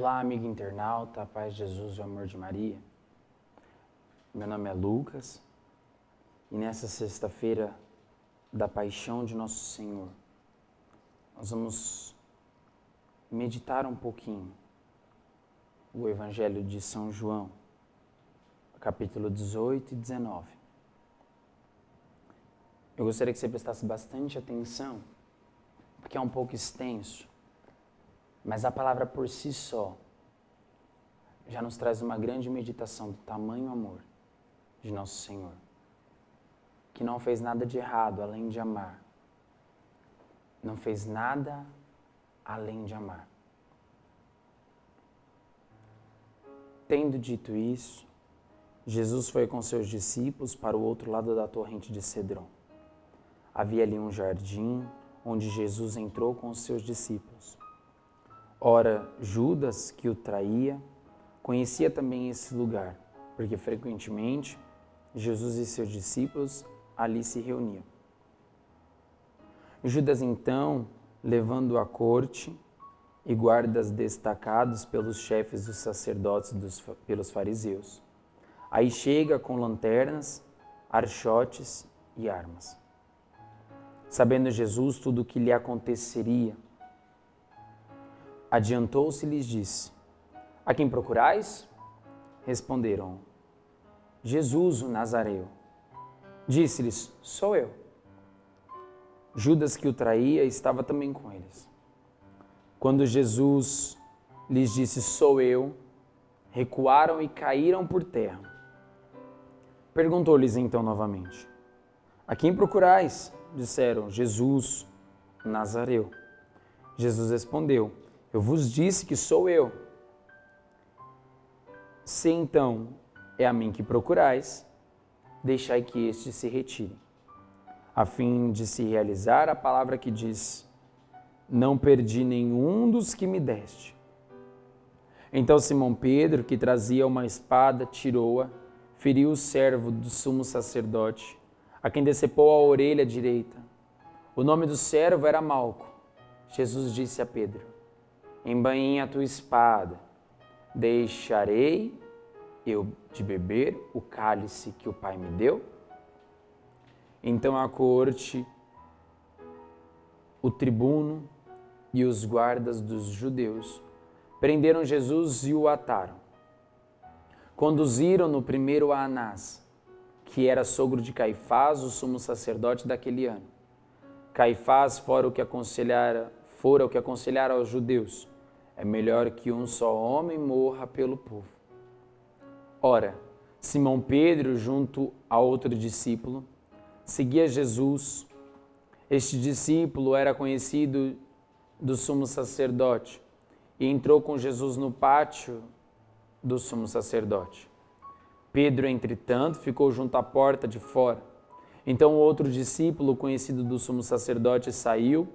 Olá, amigo internauta, a paz de Jesus e o amor de Maria. Meu nome é Lucas e nessa sexta-feira da paixão de Nosso Senhor, nós vamos meditar um pouquinho o Evangelho de São João, capítulo 18 e 19. Eu gostaria que você prestasse bastante atenção, porque é um pouco extenso, mas a palavra por si só já nos traz uma grande meditação do tamanho amor de Nosso Senhor, que não fez nada de errado além de amar. Não fez nada além de amar. Tendo dito isso, Jesus foi com seus discípulos para o outro lado da torrente de Cedron. Havia ali um jardim onde Jesus entrou com os seus discípulos. Ora, Judas, que o traía, conhecia também esse lugar, porque frequentemente Jesus e seus discípulos ali se reuniam. Judas então, levando à corte e guardas destacados pelos chefes dos sacerdotes e pelos fariseus, aí chega com lanternas, archotes e armas. Sabendo Jesus tudo o que lhe aconteceria, adiantou-se e lhes disse: A quem procurais? Responderam: Jesus, o Nazareu. Disse-lhes: Sou eu. Judas, que o traía, estava também com eles. Quando Jesus lhes disse: Sou eu, recuaram e caíram por terra. Perguntou-lhes então novamente: A quem procurais? Disseram: Jesus, o Nazareu. Jesus respondeu: Eu vos disse que sou eu. Se então é a mim que procurais, deixai que este se retire, a fim de se realizar a palavra que diz: Não perdi nenhum dos que me deste. Então Simão Pedro, que trazia uma espada, tirou-a, feriu o servo do sumo sacerdote, a quem decepou a orelha direita. O nome do servo era Malco. Jesus disse a Pedro: Embainha a tua espada. Deixarei eu de beber o cálice que o Pai me deu? Então a corte, o tribuno e os guardas dos judeus prenderam Jesus e o ataram. Conduziram-no primeiro a Anás, que era sogro de Caifás, o sumo sacerdote daquele ano. Caifás fora o que aconselhara aos judeus: é melhor que um só homem morra pelo povo. Ora, Simão Pedro, junto a outro discípulo, seguia Jesus. Este discípulo era conhecido do sumo sacerdote e entrou com Jesus no pátio do sumo sacerdote. Pedro, entretanto, ficou junto à porta de fora. Então o outro discípulo, conhecido do sumo sacerdote, saiu,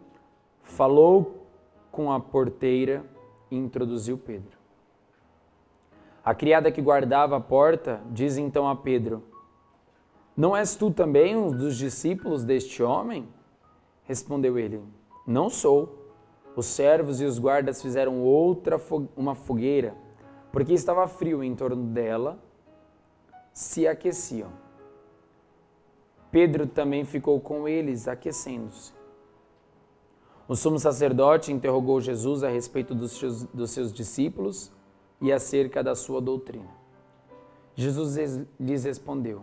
falou com a porteira e introduziu Pedro. A criada que guardava a porta diz então a Pedro: Não és tu também um dos discípulos deste homem? Respondeu ele: Não sou. Os servos e os guardas fizeram uma fogueira, porque estava frio em torno dela, se aqueciam. Pedro também ficou com eles, aquecendo-se. O sumo sacerdote interrogou Jesus a respeito dos seus discípulos e acerca da sua doutrina. Jesus lhes respondeu: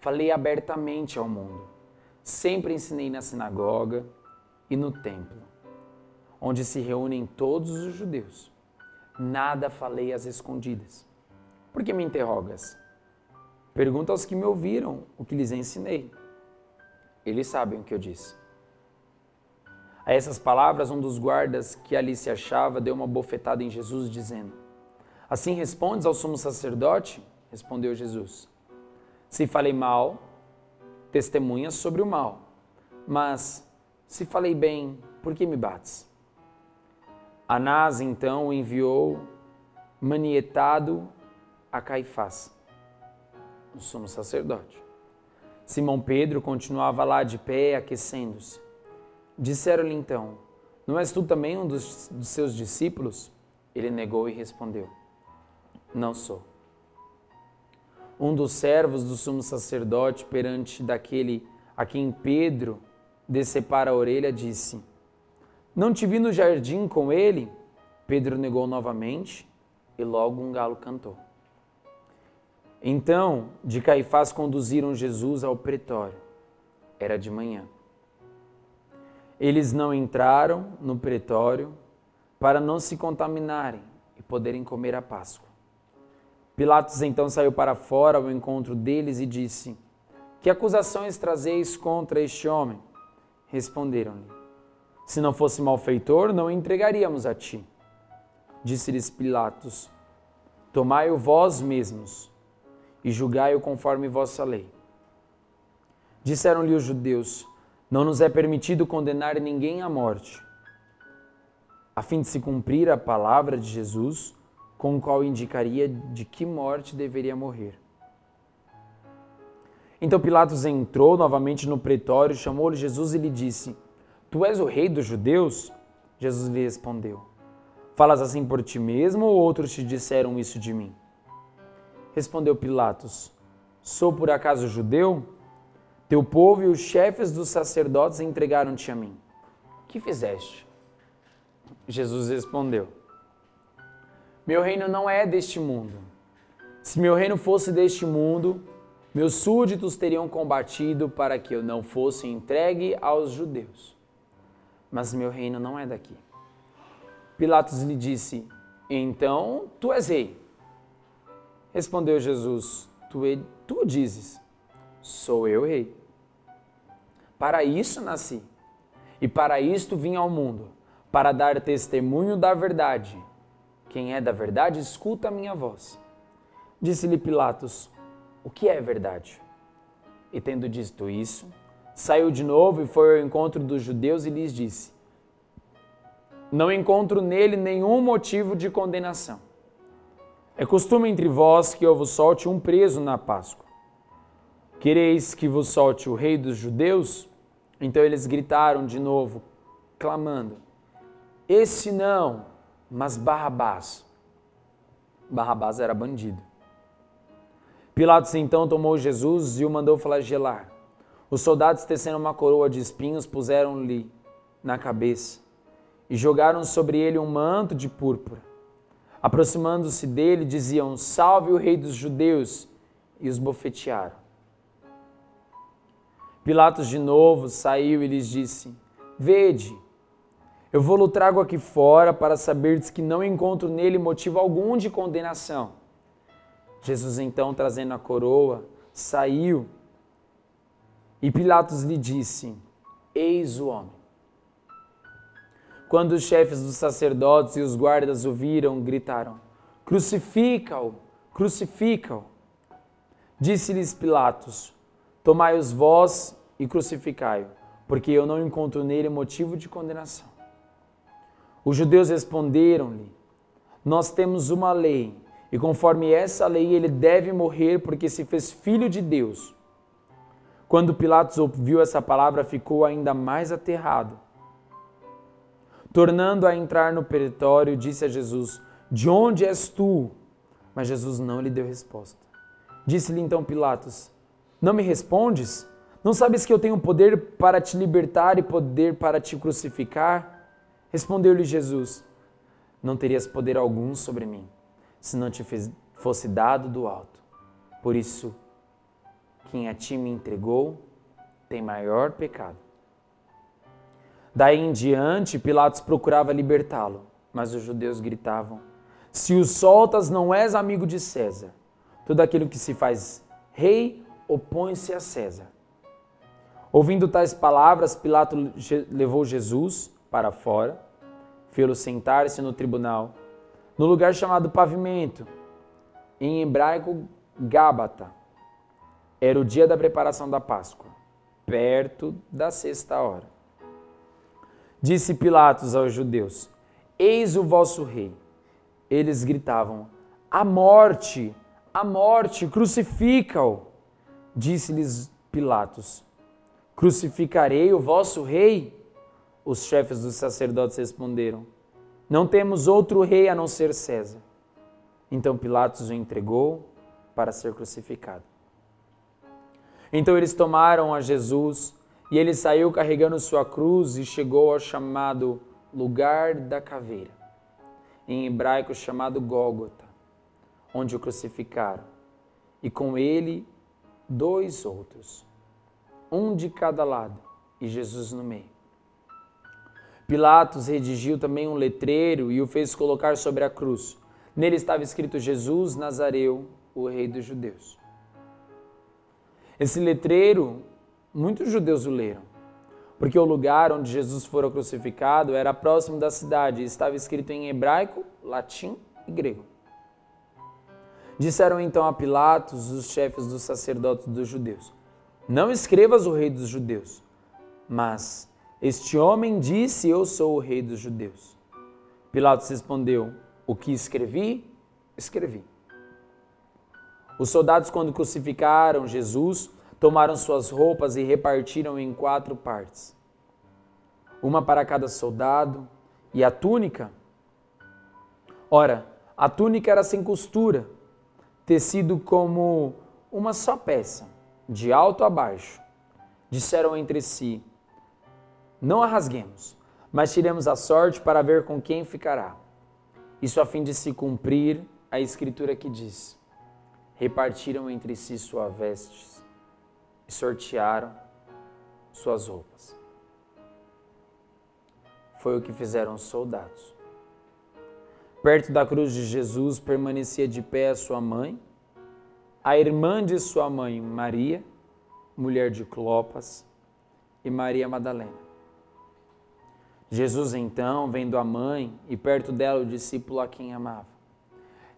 Falei abertamente ao mundo. Sempre ensinei na sinagoga e no templo, onde se reúnem todos os judeus. Nada falei às escondidas. Por que me interrogas? Pergunta aos que me ouviram o que lhes ensinei. Eles sabem o que eu disse. A essas palavras, um dos guardas que ali se achava deu uma bofetada em Jesus, dizendo: Assim respondes ao sumo sacerdote? Respondeu Jesus: Se falei mal, testemunhas sobre o mal. Mas, se falei bem, por que me bates? Anás, então, o enviou manietado a Caifás, o sumo sacerdote. Simão Pedro continuava lá de pé, aquecendo-se. Disseram-lhe então: Não és tu também um dos seus discípulos? Ele negou e respondeu: não sou. Um dos servos do sumo sacerdote, perante daquele a quem Pedro decepara a orelha, disse: não te vi no jardim com ele? Pedro negou novamente e logo um galo cantou. Então, de Caifás conduziram Jesus ao pretório. Era de manhã. Eles não entraram no pretório para não se contaminarem e poderem comer a Páscoa. Pilatos então saiu para fora ao encontro deles e disse: que acusações trazeis contra este homem? Responderam-lhe: se não fosse malfeitor, não o entregaríamos a ti. Disse-lhes Pilatos: tomai-o vós mesmos e julgai-o conforme vossa lei. Disseram-lhe os judeus: não nos é permitido condenar ninguém à morte, a fim de se cumprir a palavra de Jesus, com o qual indicaria de que morte deveria morrer. Então Pilatos entrou novamente no pretório, chamou-lhe Jesus e lhe disse: tu és o rei dos judeus? Jesus lhe respondeu: falas assim por ti mesmo ou outros te disseram isso de mim? Respondeu Pilatos: sou por acaso judeu? Teu povo e os chefes dos sacerdotes entregaram-te a mim. Que fizeste? Jesus respondeu: meu reino não é deste mundo. Se meu reino fosse deste mundo, meus súditos teriam combatido para que eu não fosse entregue aos judeus. Mas meu reino não é daqui. Pilatos lhe disse: então tu és rei. Respondeu Jesus: tu dizes, sou eu rei. Para isso nasci, e para isto vim ao mundo, para dar testemunho da verdade. Quem é da verdade, escuta a minha voz. Disse-lhe Pilatos: o que é verdade? E tendo dito isso, saiu de novo e foi ao encontro dos judeus e lhes disse: não encontro nele nenhum motivo de condenação. É costume entre vós que eu vos solte um preso na Páscoa. Quereis que vos solte o rei dos judeus? Então eles gritaram de novo, clamando: esse não, mas Barrabás. Barrabás era bandido. Pilatos então tomou Jesus e o mandou flagelar. Os soldados, tecendo uma coroa de espinhos, puseram-lhe na cabeça e jogaram sobre ele um manto de púrpura. Aproximando-se dele, diziam: salve o rei dos judeus, e os bofetearam. Pilatos de novo saiu e lhes disse: vede, eu vou-lo trago aqui fora para saberdes que não encontro nele motivo algum de condenação. Jesus então, trazendo a coroa, saiu e Pilatos lhe disse: eis o homem. Quando os chefes dos sacerdotes e os guardas o viram, gritaram: crucifica-o, crucifica-o. Disse-lhes Pilatos: tomai-os vós e crucificai-o, porque eu não encontro nele motivo de condenação. Os judeus responderam-lhe: nós temos uma lei, e conforme essa lei ele deve morrer porque se fez filho de Deus. Quando Pilatos ouviu essa palavra, ficou ainda mais aterrado. Tornando a entrar no pretório, disse a Jesus: de onde és tu? Mas Jesus não lhe deu resposta. Disse-lhe então Pilatos: não me respondes? Não sabes que eu tenho poder para te libertar e poder para te crucificar? Respondeu-lhe Jesus: não terias poder algum sobre mim, se não te fosse dado do alto. Por isso, quem a ti me entregou tem maior pecado. Daí em diante, Pilatos procurava libertá-lo, mas os judeus gritavam: se o soltas, não és amigo de César. Tudo aquilo que se faz rei opõe-se a César. Ouvindo tais palavras, Pilatos levou Jesus para fora, fê-lo sentar-se no tribunal, no lugar chamado Pavimento, em hebraico Gábata. Era o dia da preparação da Páscoa, perto da 6ª hora. Disse Pilatos aos judeus: eis o vosso rei. Eles gritavam: a morte, crucifica-o. Disse-lhes Pilatos: crucificarei o vosso rei? Os chefes dos sacerdotes responderam: Não temos outro rei a não ser César. Então Pilatos o entregou para ser crucificado. Então eles tomaram a Jesus e ele saiu carregando sua cruz e chegou ao chamado lugar da caveira, em hebraico chamado Gólgota, onde o crucificaram, e com ele 2 outros, um de cada lado e Jesus no meio. Pilatos redigiu também um letreiro e o fez colocar sobre a cruz. Nele estava escrito: Jesus Nazareu, o Rei dos Judeus. Esse letreiro, muitos judeus o leram, porque o lugar onde Jesus fora crucificado era próximo da cidade e estava escrito em hebraico, latim e grego. Disseram então a Pilatos os chefes dos sacerdotes dos judeus: não escrevas o Rei dos Judeus, mas este homem disse: eu sou o Rei dos Judeus. Pilatos respondeu: o que escrevi, escrevi. Os soldados, quando crucificaram Jesus, tomaram suas roupas e repartiram em 4 partes, uma para cada soldado, e a túnica? Ora, a túnica era sem costura, tecido como uma só peça, de alto a baixo. Disseram entre si: não a rasguemos, mas tiremos a sorte para ver com quem ficará. Isso a fim de se cumprir a escritura que diz: repartiram entre si suas vestes e sortearam suas roupas. Foi o que fizeram os soldados. Perto da cruz de Jesus permanecia de pé a sua mãe, a irmã de sua mãe, Maria, mulher de Clopas, e Maria Madalena. Jesus, então, vendo a mãe e perto dela o discípulo a quem amava,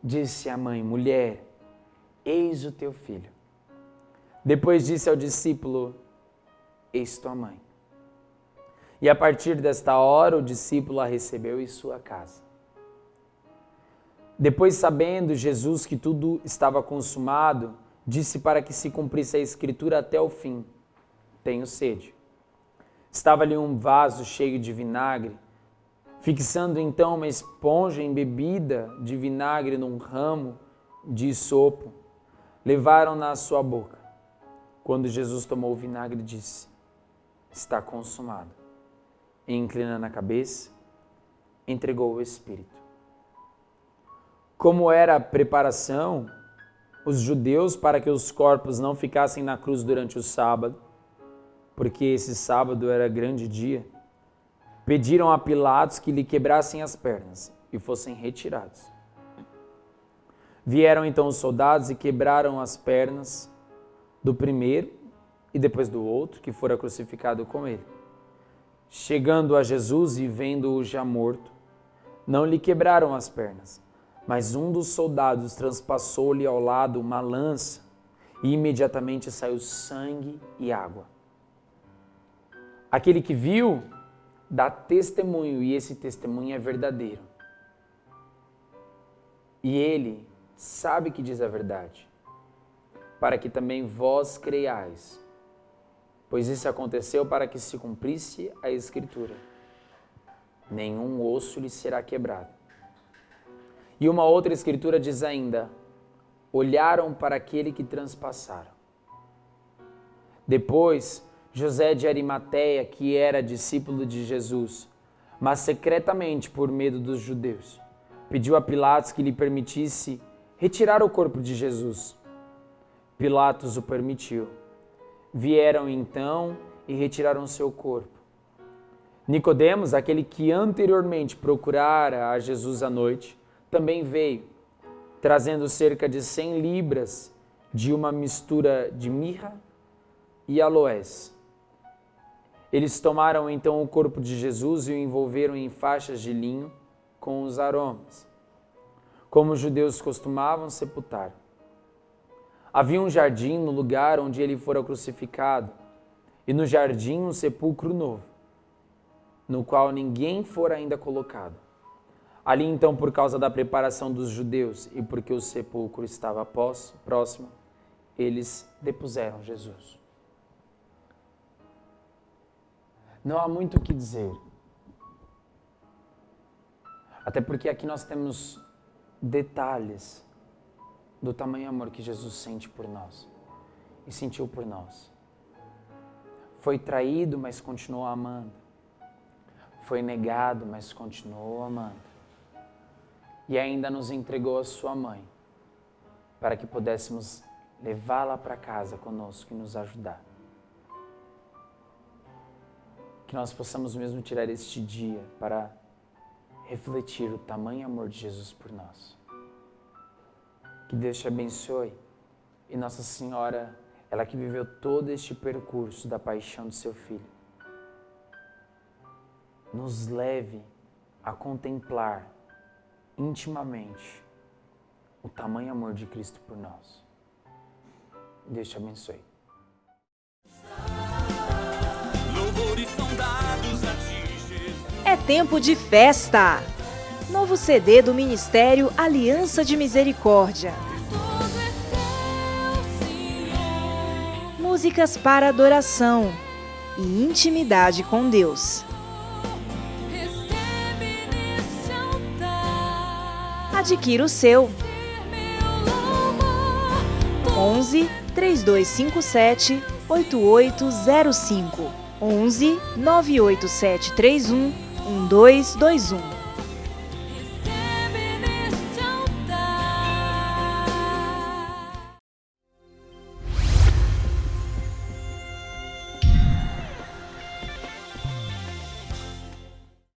disse à mãe: mulher, eis o teu filho. Depois disse ao discípulo: eis tua mãe. E a partir desta hora o discípulo a recebeu em sua casa. Depois, sabendo Jesus que tudo estava consumado, disse para que se cumprisse a escritura até o fim: tenho sede. Estava ali um vaso cheio de vinagre. Fixando então uma esponja embebida de vinagre num ramo de isopo, levaram-na à sua boca. Quando Jesus tomou o vinagre, disse: está consumado. E inclinando a cabeça, entregou o Espírito. Como era a preparação, os judeus, para que os corpos não ficassem na cruz durante o sábado, porque esse sábado era grande dia, pediram a Pilatos que lhe quebrassem as pernas e fossem retirados. Vieram então os soldados e quebraram as pernas do primeiro e depois do outro, que fora crucificado com ele. Chegando a Jesus e vendo-o já morto, não lhe quebraram as pernas, mas um dos soldados transpassou-lhe ao lado uma lança e imediatamente saiu sangue e água. Aquele que viu dá testemunho, e esse testemunho é verdadeiro. E ele sabe que diz a verdade, para que também vós creiais, pois isso aconteceu para que se cumprisse a Escritura: nenhum osso lhe será quebrado. E uma outra Escritura diz ainda: olharam para aquele que transpassaram. Depois, José de Arimateia, que era discípulo de Jesus, mas secretamente por medo dos judeus, pediu a Pilatos que lhe permitisse retirar o corpo de Jesus. Pilatos o permitiu. Vieram então e retiraram seu corpo. Nicodemos, aquele que anteriormente procurara a Jesus à noite, também veio, trazendo cerca de 100 libras de uma mistura de mirra e aloés. Eles tomaram então o corpo de Jesus e o envolveram em faixas de linho com os aromas, como os judeus costumavam sepultar. Havia um jardim no lugar onde ele fora crucificado, e no jardim um sepulcro novo, no qual ninguém fora ainda colocado. Ali então, por causa da preparação dos judeus e porque o sepulcro estava próximo, eles depuseram Jesus. Não há muito o que dizer. Até porque aqui nós temos detalhes do tamanho amor que Jesus sente por nós e sentiu por nós. Foi traído, mas continuou amando. Foi negado, mas continuou amando. E ainda nos entregou a sua mãe, para que pudéssemos levá-la para casa conosco e nos ajudar. Que nós possamos mesmo tirar este dia para refletir o tamanho amor de Jesus por nós. Que Deus te abençoe e Nossa Senhora, ela que viveu todo este percurso da paixão de seu Filho, nos leve a contemplar intimamente o tamanho amor de Cristo por nós. Deus te abençoe. É tempo de festa! Novo CD do Ministério Aliança de Misericórdia. Músicas para adoração e intimidade com Deus. Adquira o seu. 11 3257 8805 11 98731 1221